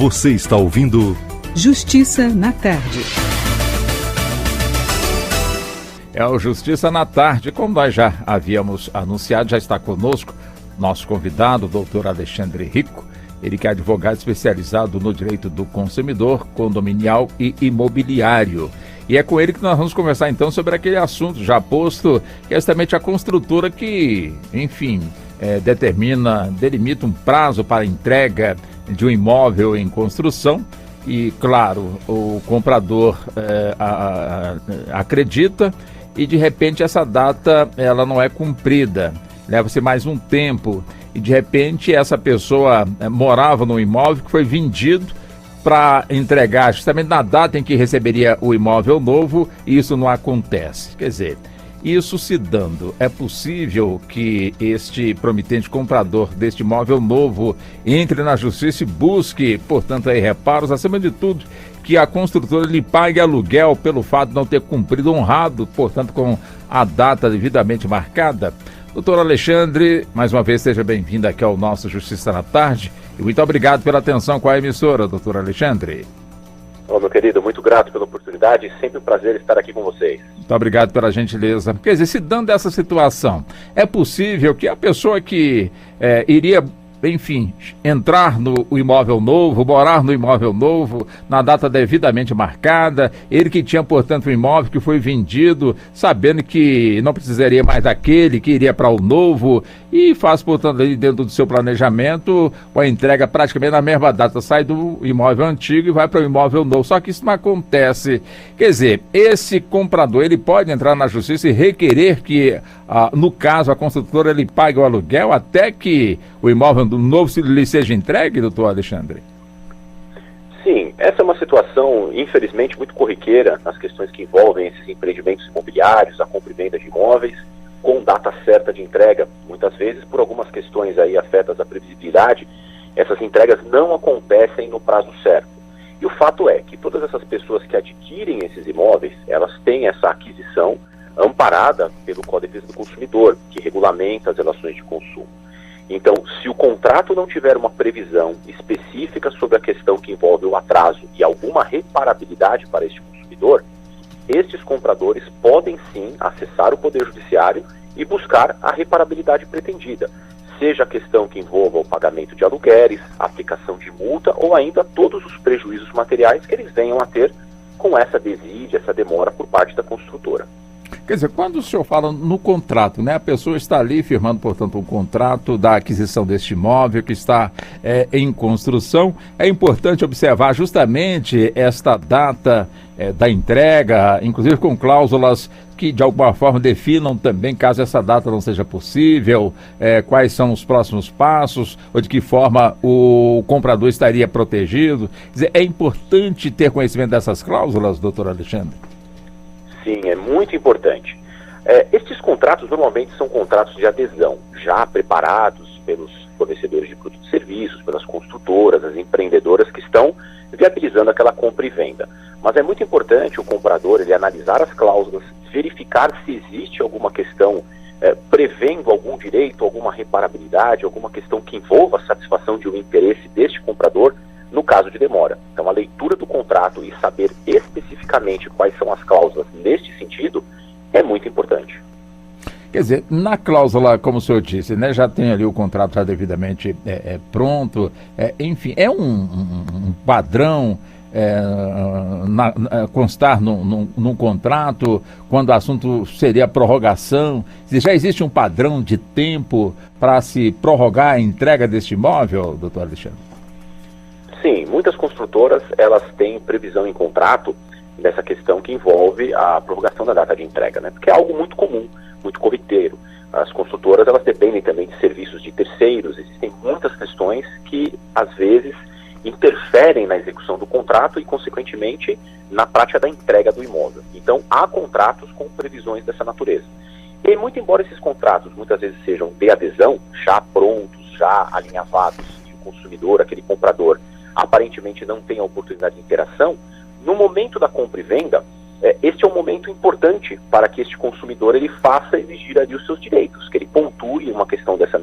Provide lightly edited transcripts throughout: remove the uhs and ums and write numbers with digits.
Você está ouvindo Justiça na Tarde. É o Justiça na Tarde. Como nós já havíamos anunciado, já está conosco nosso convidado, o doutor Alexandre Rico. Ele que é advogado especializado no direito do consumidor, condominial e imobiliário. E é com ele que nós vamos conversar então sobre aquele assunto já posto, que é justamente a construtora que, enfim, delimita um prazo para a entrega de um imóvel em construção. E, claro, o comprador acredita e, de repente, essa data ela não é cumprida. Leva-se mais um tempo e, de repente, essa pessoa morava no imóvel que foi vendido para entregar justamente na data em que receberia o imóvel novo, e isso não acontece. Quer dizer, isso se dando, é possível que este promitente comprador deste imóvel novo entre na justiça e busque, portanto, aí reparos, acima de tudo, que a construtora lhe pague aluguel pelo fato de não ter cumprido, honrado, portanto, com a data devidamente marcada? Doutor Alexandre, mais uma vez seja bem-vindo aqui ao nosso Justiça na Tarde e muito obrigado pela atenção com a emissora, doutor Alexandre. Ô, meu querido, muito grato pela oportunidade, sempre um prazer estar aqui com vocês. Muito obrigado pela gentileza. Quer dizer, se dando essa situação, é possível que a pessoa que iria, enfim, entrar no imóvel novo, morar no imóvel novo, na data devidamente marcada, ele que tinha, portanto, um imóvel que foi vendido, sabendo que não precisaria mais daquele, que iria para o novo, e faz, portanto, ali dentro do seu planejamento, a entrega praticamente na mesma data, sai do imóvel antigo e vai para o imóvel novo, só que isso não acontece. Quer dizer, esse comprador, ele pode entrar na justiça e requerer que, no caso, a construtora ele pague o aluguel até que o imóvel novo lhe seja entregue, doutor Alexandre? Sim, essa é uma situação, infelizmente, muito corriqueira nas questões que envolvem esses empreendimentos imobiliários, a compra e venda de imóveis, com data certa de entrega. Muitas vezes, por algumas questões aí afetas à previsibilidade, essas entregas não acontecem no prazo certo. E o fato é que todas essas pessoas que adquirem esses imóveis, elas têm essa aquisição amparada pelo Código de Defesa do Consumidor, que regulamenta as relações de consumo. Então, se o contrato não tiver uma previsão específica sobre a questão que envolve o atraso e alguma reparabilidade para este consumidor, estes compradores podem sim acessar o Poder Judiciário e buscar a reparabilidade pretendida, seja a questão que envolva o pagamento de aluguéis, a aplicação de multa ou ainda todos os prejuízos materiais que eles venham a ter com essa desídia, essa demora por parte da construtora. Quer dizer, quando o senhor fala no contrato, né, a pessoa está ali firmando, portanto, um contrato da aquisição deste imóvel que está em construção, é importante observar justamente esta data da entrega, inclusive com cláusulas que de alguma forma definam também, caso essa data não seja possível, quais são os próximos passos, ou de que forma o comprador estaria protegido. Quer dizer, é importante ter conhecimento dessas cláusulas, doutor Alexandre? Sim, é muito importante. Estes contratos normalmente são contratos de adesão, já preparados pelos fornecedores de produtos e serviços, pelas construtoras, as empreendedoras que estão viabilizando aquela compra e venda. Mas é muito importante o comprador ele analisar as cláusulas, verificar se existe alguma questão prevendo algum direito, alguma reparabilidade, alguma questão que envolva a satisfação de um interesse deste comprador no caso de demora. Então, a leitura do contrato e saber especificamente quais são as cláusulas neste sentido é muito importante. Quer dizer, na cláusula, como o senhor disse, né, já tem ali o contrato já devidamente pronto, enfim, é um padrão constar num contrato quando o assunto seria prorrogação? Já existe um padrão de tempo para se prorrogar a entrega deste imóvel, doutor Alexandre? Sim, muitas construtoras elas têm previsão em contrato dessa questão que envolve a prorrogação da data de entrega, né? Porque é algo muito comum, muito corriqueiro. As construtoras elas dependem também de serviços de terceiros, existem muitas questões que às vezes interferem na execução do contrato e consequentemente na prática da entrega do imóvel. Então há contratos com previsões dessa natureza. E muito embora esses contratos muitas vezes sejam de adesão, já prontos, já alinhavados, e o consumidor, aquele comprador, aparentemente não tem a oportunidade de interação, no momento da compra e venda, este é um momento importante para que este consumidor ele faça exigir ali os seus direitos, que ele pontue uma questão dessa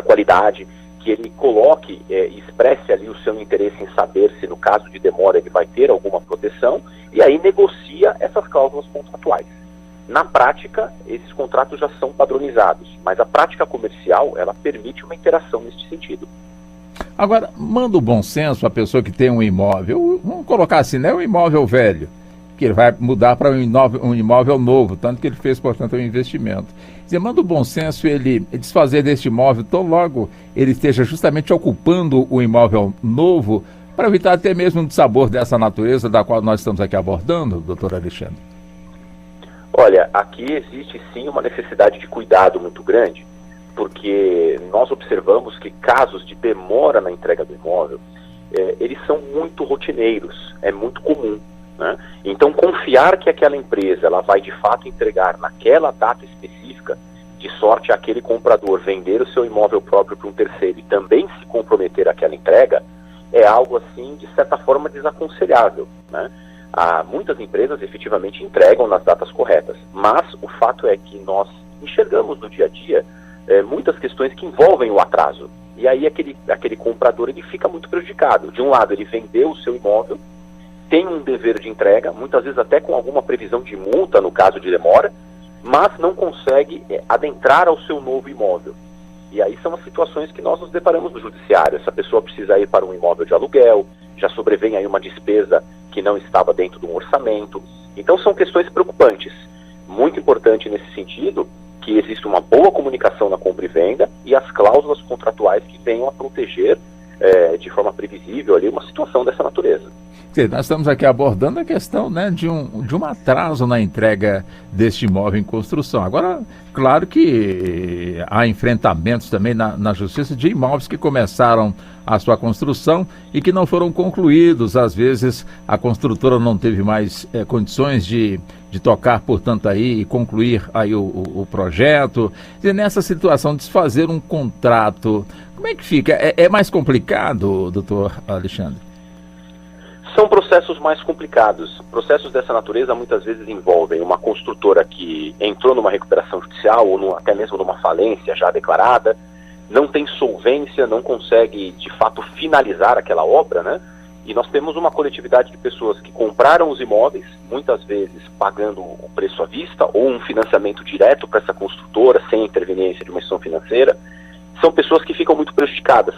qualidade, que que ele coloque e expresse ali o seu interesse em saber se no caso de demora ele vai ter alguma proteção, e aí negocia essas cláusulas contratuais. Na prática, esses contratos já são padronizados, mas a prática comercial, ela permite uma interação neste sentido. Agora, manda o bom senso a pessoa que tem um imóvel, vamos colocar assim, né, um imóvel velho, que ele vai mudar para um imóvel novo, tanto que ele fez, portanto, um investimento. Dizer, manda o bom senso ele desfazer deste imóvel, tão logo ele esteja justamente ocupando o imóvel novo, para evitar até mesmo um dissabor dessa natureza da qual nós estamos aqui abordando, doutor Alexandre? Olha, aqui existe sim uma necessidade de cuidado muito grande, porque nós observamos que casos de demora na entrega do imóvel, eles são muito rotineiros, é muito comum, né? Então, confiar que aquela empresa ela vai de fato entregar naquela data específica, de sorte aquele comprador vender o seu imóvel próprio para um terceiro e também se comprometer àquela entrega, é algo assim, de certa forma, desaconselhável, né? Muitas empresas efetivamente entregam nas datas corretas, mas o fato é que nós enxergamos no dia a dia muitas questões que envolvem o atraso. E aí aquele comprador ele fica muito prejudicado. De um lado, ele vendeu o seu imóvel, tem um dever de entrega, muitas vezes até com alguma previsão de multa no caso de demora, mas não consegue adentrar ao seu novo imóvel. E aí são as situações que nós nos deparamos no judiciário. Essa pessoa precisa ir para um imóvel de aluguel, já sobrevém aí uma despesa que não estava dentro do orçamento. Então são questões preocupantes. Muito importante nesse sentido que exista uma boa comunicação na compra e venda e as cláusulas contratuais que venham a proteger de forma previsível ali uma situação dessa natureza. Nós estamos aqui abordando a questão, né, de um atraso na entrega deste imóvel em construção. Agora, claro que há enfrentamentos também na justiça de imóveis que começaram a sua construção e que não foram concluídos. Às vezes a construtora não teve mais condições de tocar, portanto, aí e concluir aí o projeto. E nessa situação, desfazer um contrato, como é que fica? É mais complicado, doutor Alexandre? São processos mais complicados. Processos dessa natureza muitas vezes envolvem uma construtora que entrou numa recuperação judicial ou até mesmo numa falência já declarada, não tem solvência, não consegue de fato finalizar aquela obra, né? E nós temos uma coletividade de pessoas que compraram os imóveis, muitas vezes pagando o preço à vista ou um financiamento direto para essa construtora, sem a interveniência de uma instituição financeira. São pessoas que ficam muito prejudicadas.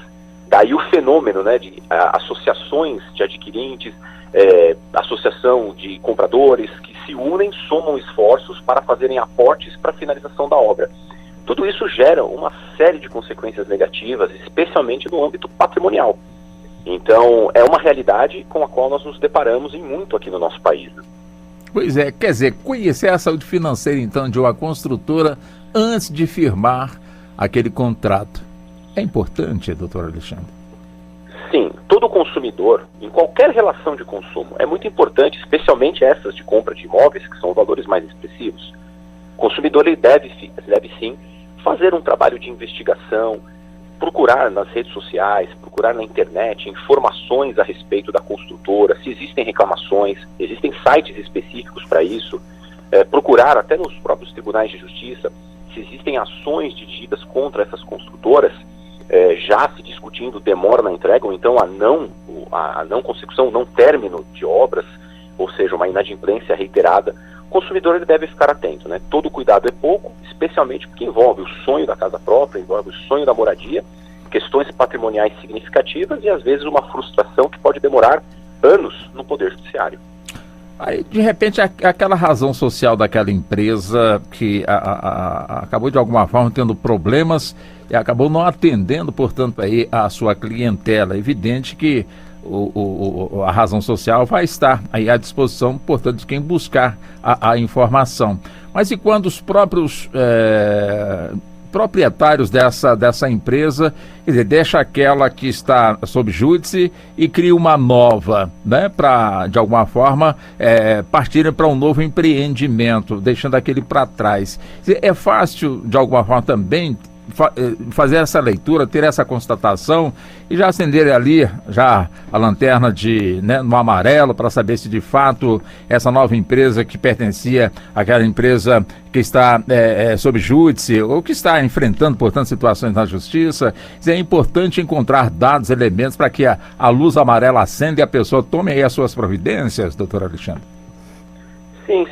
Daí o fenômeno, né, de associações de adquirentes, associação de compradores que se unem, somam esforços para fazerem aportes para a finalização da obra. Tudo isso gera uma série de consequências negativas, especialmente no âmbito patrimonial. Então, é uma realidade com a qual nós nos deparamos em muito aqui no nosso país, né? Pois é, quer dizer, conhecer a saúde financeira, então, de uma construtora antes de firmar aquele contrato. É importante, doutor Alexandre? Sim, todo consumidor, em qualquer relação de consumo, é muito importante, especialmente essas de compra de imóveis, que são valores mais expressivos. O consumidor ele deve sim fazer um trabalho de investigação, procurar nas redes sociais, procurar na internet informações a respeito da construtora, se existem reclamações, existem sites específicos para isso, procurar até nos próprios tribunais de justiça se existem ações dirigidas contra essas construtoras, já se discutindo demora na entrega, ou então a não consecução, não término de obras, ou seja, uma inadimplência reiterada. O consumidor ele deve ficar atento, né? Todo cuidado é pouco, especialmente porque envolve o sonho da casa própria, envolve o sonho da moradia, questões patrimoniais significativas e às vezes uma frustração que pode demorar anos no Poder Judiciário. Aí, de repente, aquela razão social daquela empresa que acabou de alguma forma tendo problemas e acabou não atendendo, portanto, aí a sua clientela. É evidente que a razão social vai estar aí à disposição, portanto, de quem buscar a informação. Mas e quando os próprios proprietários dessa empresa, quer dizer, deixa aquela que está sob júdice e cria uma nova, né, para, de alguma forma, partirem para um novo empreendimento, deixando aquele para trás. É fácil, de alguma forma, também fazer essa leitura, ter essa constatação e já acender ali já a lanterna no amarelo para saber se de fato essa nova empresa que pertencia àquela empresa que está sob júdice ou que está enfrentando, portanto, situações na justiça. É importante encontrar dados, elementos para que a luz amarela acenda e a pessoa tome aí as suas providências, doutor Alexandre.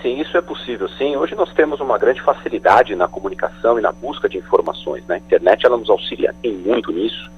Sim, isso é possível, sim. Hoje nós temos uma grande facilidade na comunicação e na busca de informações, né? A internet, ela nos auxilia muito nisso,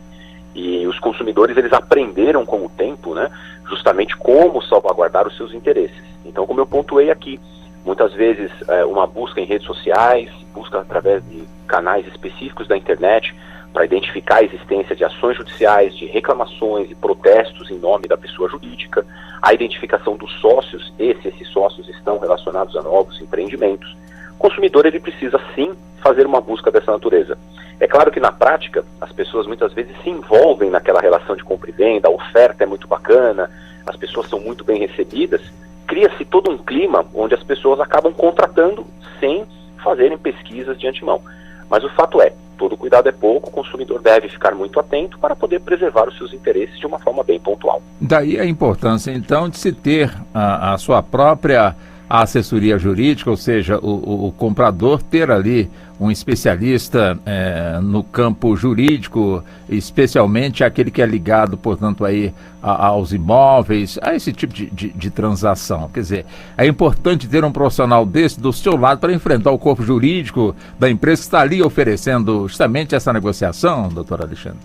e os consumidores, eles aprenderam com o tempo, né, justamente como salvaguardar os seus interesses. Então, como eu pontuei aqui, muitas vezes uma busca em redes sociais, busca através de canais específicos da internet para identificar a existência de ações judiciais, de reclamações e protestos em nome da pessoa jurídica, a identificação dos sócios, se esses sócios estão relacionados a novos empreendimentos. O consumidor, ele precisa sim fazer uma busca dessa natureza. É claro que na prática, as pessoas muitas vezes se envolvem naquela relação de compra e venda, a oferta é muito bacana, as pessoas são muito bem recebidas, cria-se todo um clima onde as pessoas acabam contratando sem fazerem pesquisas de antemão. Mas o fato é, todo cuidado é pouco, o consumidor deve ficar muito atento para poder preservar os seus interesses de uma forma bem pontual. Daí a importância, então, de se ter a sua própria assessoria jurídica, ou seja, o comprador ter ali um especialista no campo jurídico, especialmente aquele que é ligado, portanto, aí aos imóveis, a esse tipo de transação. Quer dizer, é importante ter um profissional desse do seu lado para enfrentar o corpo jurídico da empresa que está ali oferecendo justamente essa negociação, doutor Alexandre.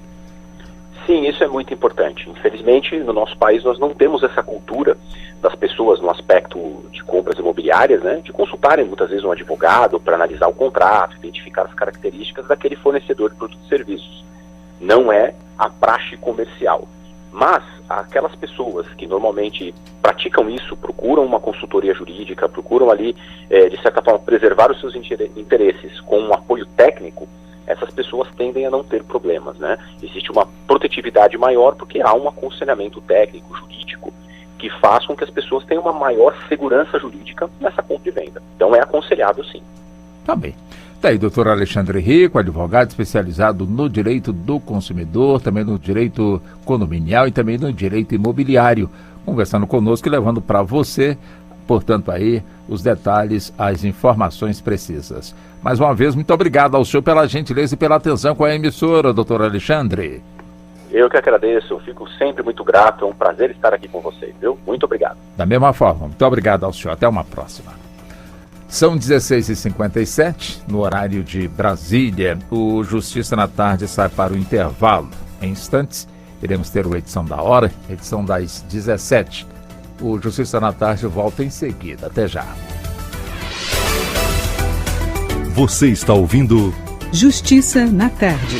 Sim, isso é muito importante. Infelizmente, no nosso país, nós não temos essa cultura das pessoas no aspecto de compras imobiliárias, né, de consultarem muitas vezes um advogado para analisar o contrato, identificar as características daquele fornecedor de produtos e serviços. Não é a praxe comercial. Mas aquelas pessoas que normalmente praticam isso, procuram uma consultoria jurídica, procuram ali, de certa forma, preservar os seus interesses com um apoio técnico, essas pessoas tendem a não ter problemas, né? Existe uma protetividade maior porque há um aconselhamento técnico, jurídico, que faz com que as pessoas tenham uma maior segurança jurídica nessa compra e venda. Então é aconselhável, sim. Tá bem. Tá aí, doutor Alexandre Rico, advogado especializado no direito do consumidor, também no direito condominial e também no direito imobiliário, conversando conosco e levando para você, portanto, aí os detalhes, as informações precisas. Mais uma vez, muito obrigado ao senhor pela gentileza e pela atenção com a emissora, doutor Alexandre. Eu que agradeço, eu fico sempre muito grato, é um prazer estar aqui com vocês, viu? Muito obrigado. Da mesma forma, muito obrigado ao senhor, até uma próxima. São 16h57, no horário de Brasília. O Justiça na Tarde sai para o intervalo. Em instantes, iremos ter a edição da hora, edição das 17. O Justiça na Tarde volta em seguida. Até já. Você está ouvindo Justiça na Tarde.